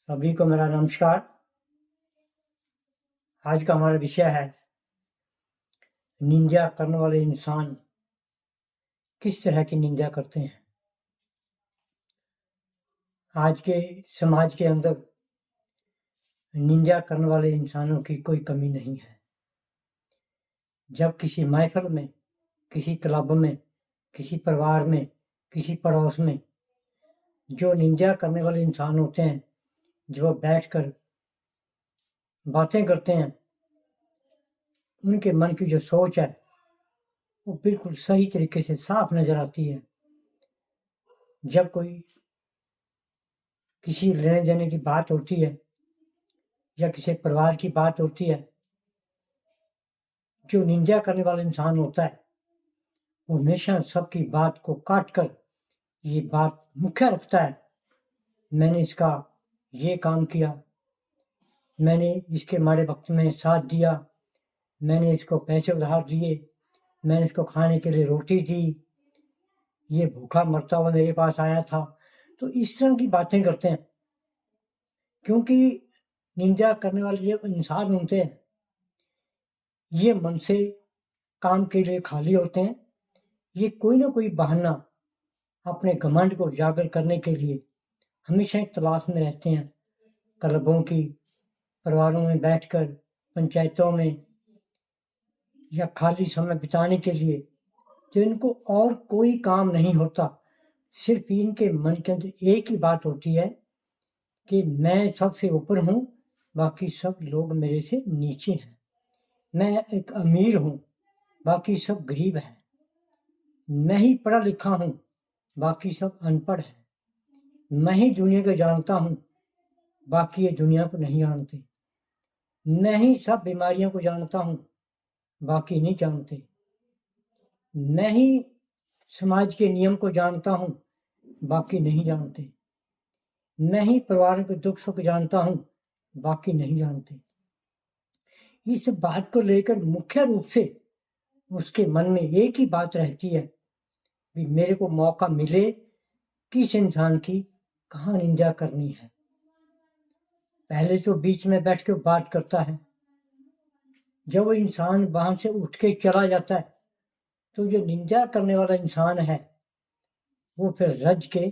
सभी को मेरा नमस्कार। आज का हमारा विषय है निंजा करने वाले इंसान किस तरह की निंजा करते हैं। आज के समाज के अंदर निंजा करने वाले इंसानों की कोई कमी नहीं है। जब किसी महफिल में, किसी क्लब में, किसी परिवार में, किसी पड़ोस में जो निंजा करने वाले इंसान होते हैं, जो बैठकर बातें करते हैं, उनके मन की जो सोच है वो बिल्कुल सही तरीके से साफ नजर आती है। जब कोई किसी लेने देने की बात होती है या किसी परिवार की बात होती है, जो निंजा करने वाला इंसान होता है वो हमेशा सबकी बात को काट कर ये बात मुख्य रखता है, मैंने इसका ये काम किया, मैंने इसके माड़े वक्त में साथ दिया, मैंने इसको पैसे उधार दिए, मैंने इसको खाने के लिए रोटी दी, ये भूखा मरता हुआ मेरे पास आया था। तो इस तरह की बातें करते हैं, क्योंकि निंजा करने वाले जो इंसान होते हैं ये मन से काम के लिए खाली होते हैं। ये कोई ना कोई बहाना अपने घमंड को उजागर करने के लिए हमेशा तलाश में रहते हैं। क्लबों की, परिवारों में बैठकर, पंचायतों में या खाली समय बिताने के लिए, तो इनको और कोई काम नहीं होता। सिर्फ इनके मन के अंदर एक ही बात होती है कि मैं सबसे ऊपर हूँ, बाकी सब लोग मेरे से नीचे हैं। मैं एक अमीर हूँ, बाकी सब गरीब हैं। मैं ही पढ़ा लिखा हूँ, बाकी सब अनपढ़ हैं। मैं ही दुनिया को जानता हूँ, बाकी ये दुनिया को नहीं जानते। मैं ही सब बीमारियों को जानता हूँ, बाकी नहीं जानते। मैं ही समाज के नियम को जानता हूँ, बाकी नहीं जानते। मैं ही परिवार के दुख सुख जानता हूँ, बाकी नहीं जानते। इस बात को लेकर मुख्य रूप से उसके मन में एक ही बात रहती है कि मेरे को मौका मिले किस इंसान की कहाँ निंदा करनी है। पहले तो बीच में बैठ के बात करता है, जब वो इंसान वहां से उठ के चला जाता है तो जो निंदा करने वाला इंसान है वो फिर रज के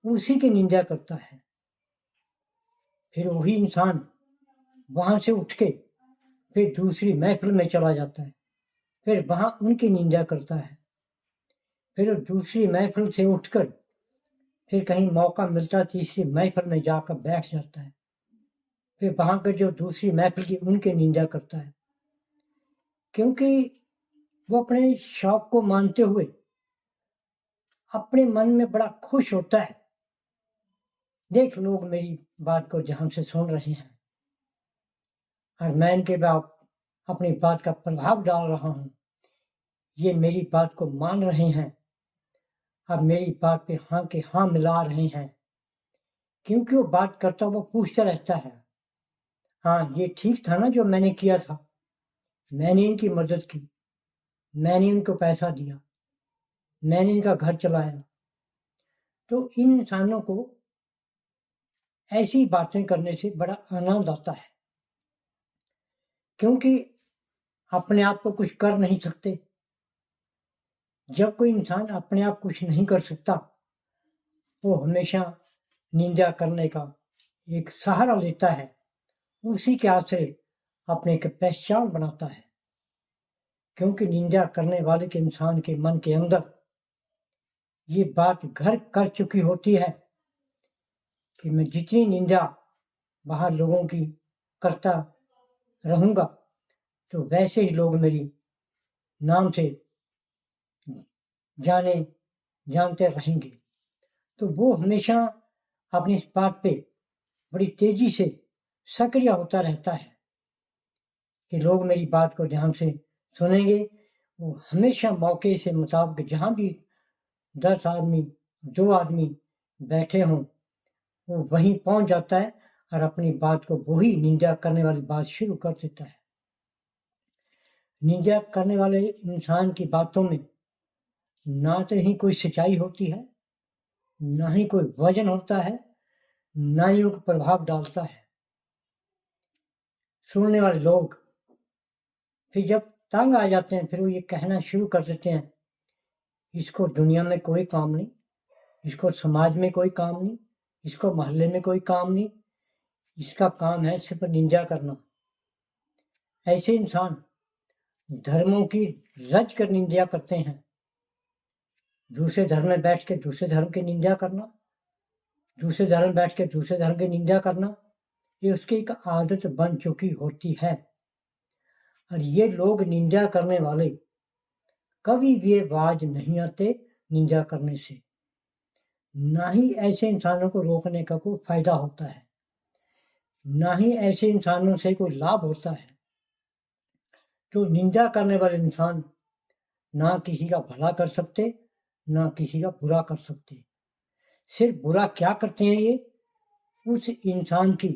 उसी की निंदा करता है। फिर वही इंसान वहां से उठ के फिर दूसरी महफिल में चला जाता है, फिर वहां उनकी निंदा करता है। फिर दूसरी महफिल से उठकर फिर कहीं मौका मिलता तीसरी महफिल में जाकर बैठ जाता है, फिर वहां पर जो दूसरी महफिल की उनकी निंदा करता है, क्योंकि वो अपने शौक को मानते हुए अपने मन में बड़ा खुश होता है। देख, लोग मेरी बात को ध्यान से सुन रहे हैं और मैं इनके बाद अपनी बात का प्रभाव डाल रहा हूं, ये मेरी बात को मान रहे हैं और मेरी बात पे हाँ के हाँ मिला रहे हैं। क्योंकि वो बात करता वो पूछता रहता है, हाँ ये ठीक था ना जो मैंने किया था, मैंने इनकी मदद की, मैंने इनको पैसा दिया, मैंने इनका घर चलाया। तो इन इंसानों को ऐसी बातें करने से बड़ा आनंद आता है, क्योंकि अपने आप को कुछ कर नहीं सकते। जब कोई इंसान अपने आप कुछ नहीं कर सकता, वो हमेशा निंदा करने का एक सहारा लेता है, उसी के आश्रय अपने एक पहचान बनाता है। क्योंकि निंदा करने वाले के इंसान के मन के अंदर ये बात घर कर चुकी होती है कि मैं जितनी निंदा बाहर लोगों की करता रहूंगा तो वैसे ही लोग मेरी नाम से जानते रहेंगे। तो वो हमेशा अपनी इस बात पे बड़ी तेजी से सक्रिय होता रहता है कि लोग मेरी बात को ध्यान से सुनेंगे। वो हमेशा मौके से मुताबिक जहाँ भी 10 आदमी, 2 आदमी बैठे हों, वो वहीं पहुंच जाता है और अपनी बात को वही निंदा करने वाली बात शुरू कर देता है। निंदा करने वाले इंसान की बातों में ना तो ही कोई सच्चाई होती है, ना ही कोई वजन होता है, नाइयों को प्रभाव डालता है। सुनने वाले लोग फिर जब तंग आ जाते हैं, फिर वो ये कहना शुरू कर देते हैं, इसको दुनिया में कोई काम नहीं, इसको समाज में कोई काम नहीं, इसको मोहल्ले में कोई काम नहीं, इसका काम है सिर्फ निंदा करना। ऐसे इंसान धर्मों की रज कर निंदा करते हैं। दूसरे धर्म में बैठ के दूसरे धर्म की निंदा करना, दूसरे धर्म में बैठ के दूसरे धर्म की निंदा करना, ये उसकी एक आदत बन चुकी होती है। और ये लोग निंदा करने वाले कभी भी बाज नहीं आते निंदा करने से। ना ही ऐसे इंसानों को रोकने का कोई फायदा होता है, ना ही ऐसे इंसानों से कोई लाभ होता है। तो निंदा करने वाले इंसान ना किसी का भला कर सकते, ना किसी का बुरा कर सकते। सिर्फ बुरा क्या करते हैं ये, उस इंसान की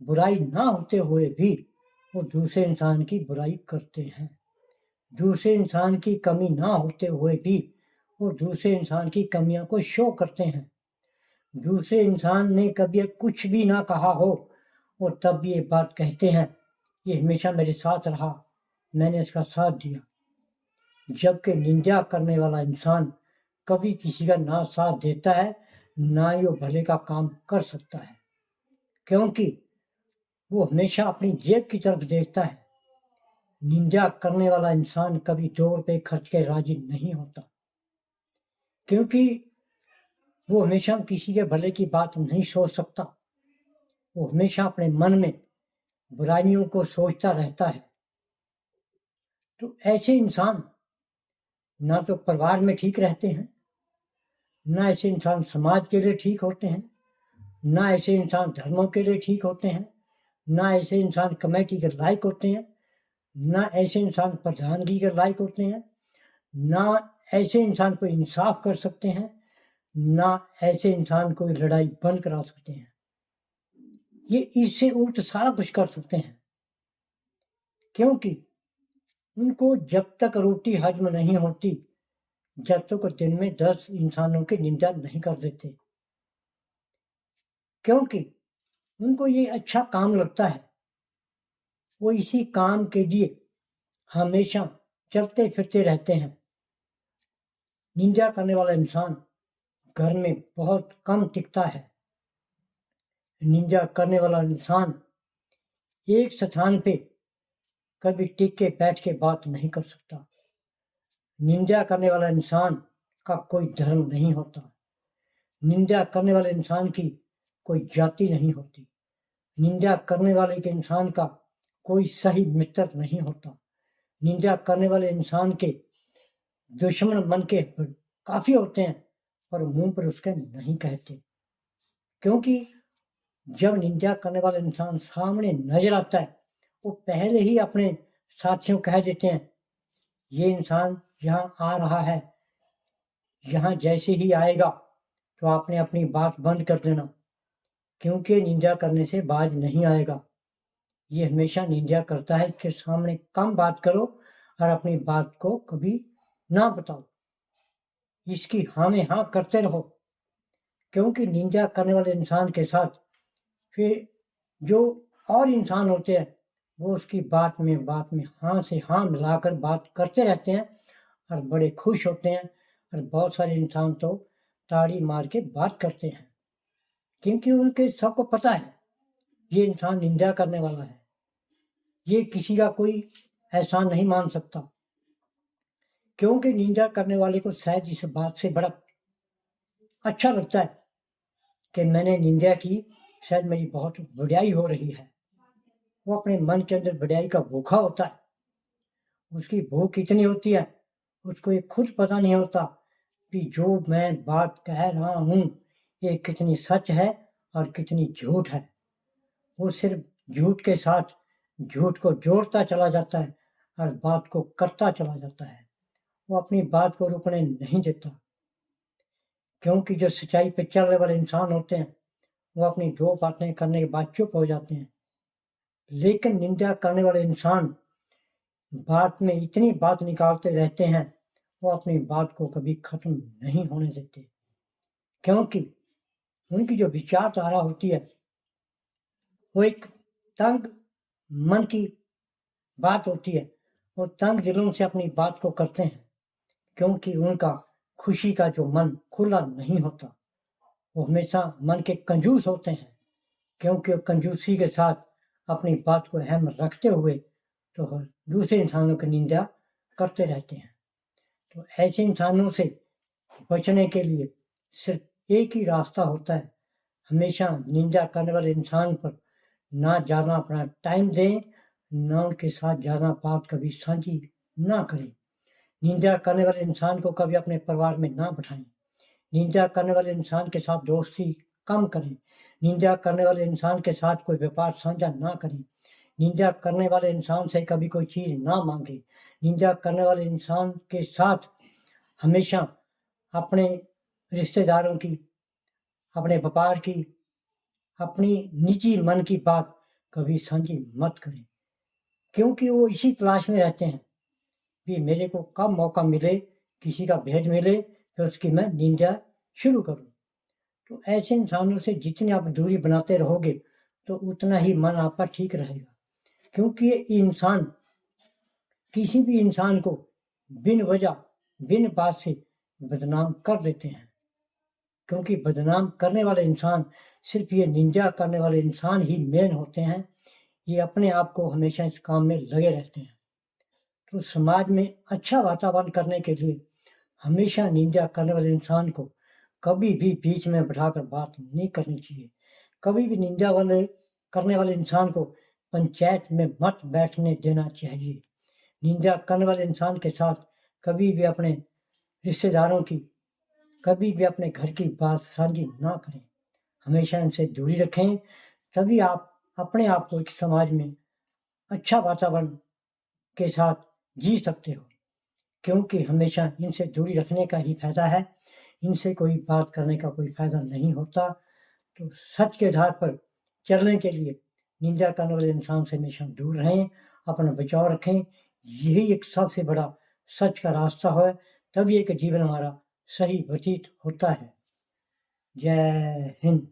बुराई ना होते हुए भी वो दूसरे इंसान की बुराई करते हैं। दूसरे इंसान की कमी ना होते हुए भी वो दूसरे इंसान की कमियों को शो करते हैं। दूसरे इंसान ने कभी कुछ भी ना कहा हो और तब भी ये बात कहते हैं, ये हमेशा मेरे साथ रहा, मैंने इसका साथ दिया। जबकि निंदा करने वाला इंसान कभी किसी का ना साथ देता है, ना ही वो भले का काम कर सकता है, क्योंकि वो हमेशा अपनी जेब की तरफ देखता है। निंदा करने वाला इंसान कभी 2 रुपए खर्च के राजी नहीं होता, क्योंकि वो हमेशा किसी के भले की बात नहीं सोच सकता। वो हमेशा अपने मन में बुराइयों को सोचता रहता है। तो ऐसे इंसान ना तो परिवार में ठीक रहते हैं, ना ऐसे इंसान समाज के लिए ठीक होते हैं, ना ऐसे इंसान धर्मों के लिए ठीक होते हैं, ना ऐसे इंसान कमेटी के लायक होते हैं, ना ऐसे इंसान प्रधानगी के लायक होते हैं, ना ऐसे इंसान को इंसाफ कर सकते हैं, ना ऐसे इंसान को लड़ाई बंद करा सकते हैं। ये इससे उल्ट सारा कुछ कर सकते हैं, क्योंकि उनको जब तक रोटी हजम नहीं होती, जब तक वो दिन में 10 इंसानों की निंदा नहीं कर देते, क्योंकि उनको ये अच्छा काम लगता है। वो इसी काम के लिए हमेशा चलते फिरते रहते हैं। निंदा करने वाला इंसान घर में बहुत कम टिकता है। निंदा करने वाला इंसान एक स्थान पे कभी टिक के बैठ के बात नहीं कर सकता। निंदा करने वाला इंसान का कोई धर्म नहीं होता। निंदा करने वाले इंसान की कोई जाति नहीं होती। निंदा करने वाले के इंसान का कोई सही मित्र नहीं होता। निंदा करने वाले इंसान के दुश्मन मन के काफी होते हैं, पर मुंह पर उसके नहीं कहते, क्योंकि जब निंदा करने वाला इंसान सामने नजर आता है, वो पहले ही अपने साथियों कह देते हैं, ये इंसान यहाँ आ रहा है, यहाँ जैसे ही आएगा तो आपने अपनी बात बंद कर देना, क्योंकि निंदा करने से बाज नहीं आएगा। ये हमेशा निंदा करता है, इसके सामने कम बात करो और अपनी बात को कभी ना बताओ, इसकी हाँ में हाँ करते रहो, क्योंकि निंदा करने वाले इंसान के साथ फिर जो और इंसान होते हैं, वो उसकी बात में हाँ से हाँ मिलाकर बात करते रहते हैं और बड़े खुश होते हैं। और बहुत सारे इंसान तो ताड़ी मार के बात करते हैं, क्योंकि उनके सबको पता है ये इंसान निंदा करने वाला है, ये किसी का कोई एहसान नहीं मान सकता, क्योंकि निंदा करने वाले को शायद इस बात से बड़ा अच्छा लगता है कि मैंने निंदा की, शायद मेरी बहुत बढ़ियाई हो रही है। वो अपने मन के अंदर बढ़ियाई का भूखा होता है। उसकी भूख इतनी होती है, उसको ये खुद पता नहीं होता कि जो मैं बात कह रहा हूँ ये कितनी सच है और कितनी झूठ है। वो सिर्फ झूठ के साथ झूठ को जोड़ता चला जाता है और बात को करता चला जाता है। वो अपनी बात को रुकने नहीं देता, क्योंकि जो सच्चाई पे चलने वाले इंसान होते हैं, वो अपनी 2 बातें करने के बाद चुप हो जाते हैं। लेकिन निंदा करने वाले इंसान बात में इतनी बात निकालते रहते हैं, वो अपनी बात को कभी खत्म नहीं होने देते, क्योंकि उनकी जो विचारधारा होती है वो एक तंग मन की बात होती है। वो तंग दिलों से अपनी बात को करते हैं, क्योंकि उनका खुशी का जो मन खुला नहीं होता। वो हमेशा मन के कंजूस होते हैं, क्योंकि वो कंजूसी के साथ अपनी बात को अहम रखते हुए तो दूसरे इंसानों की निंदा करते रहते हैं। तो ऐसे इंसानों से बचने के लिए सिर्फ एक ही रास्ता होता है, हमेशा निंदा करने वाले इंसान पर ना ज़्यादा अपना टाइम दें, ना उनके साथ ज़्यादा बात कभी साझी ना करें। निंदा करने वाले इंसान को कभी अपने परिवार में ना बिठाएं। निंदा करने वाले इंसान के साथ दोस्ती कम करें। निंदा करने वाले इंसान के साथ कोई व्यापार साझा ना करें। निंदा करने वाले इंसान से कभी कोई चीज़ ना मांगे। निंदा करने वाले इंसान के साथ हमेशा अपने रिश्तेदारों की, अपने व्यापार की, अपनी निजी मन की बात कभी साझी मत करें, क्योंकि वो इसी तलाश में रहते हैं कि मेरे को कब मौका मिले, किसी का भेद मिले, फिर उसकी मैं निंदा शुरू करूं। तो ऐसे इंसानों से जितनी आप दूरी बनाते रहोगे तो उतना ही मन आपका ठीक रहेगा, क्योंकि ये इंसान किसी भी इंसान को बिन वजह, बिन बात से बदनाम कर देते हैं। क्योंकि बदनाम करने वाले इंसान, सिर्फ ये निंदा करने वाले इंसान ही मेन होते हैं। ये अपने आप को हमेशा इस काम में लगे रहते हैं। तो समाज में अच्छा वातावरण करने के लिए हमेशा निंदा करने वाले इंसान को कभी भी बीच में बिठाकर बात नहीं करनी चाहिए। कभी भी निंदा करने वाले इंसान को पंचायत में मत बैठने देना चाहिए। निंदा करने वाले इंसान के साथ कभी भी अपने रिश्तेदारों की, कभी भी अपने घर की बात साझी ना करें। हमेशा इनसे दूरी रखें, तभी आप अपने आप को एक समाज में अच्छा वातावरण के साथ जी सकते हो। क्योंकि हमेशा इनसे दूरी रखने का ही फायदा है, इनसे कोई बात करने का कोई फायदा नहीं होता। तो सच के आधार पर चलने के लिए निंदा करने वाले इंसान से हमेशा दूर रहें, अपना बचाव रखें। यही एक सबसे बड़ा सच का रास्ता है, तभी एक जीवन हमारा सही व्यतीत होता है। जय हिंद।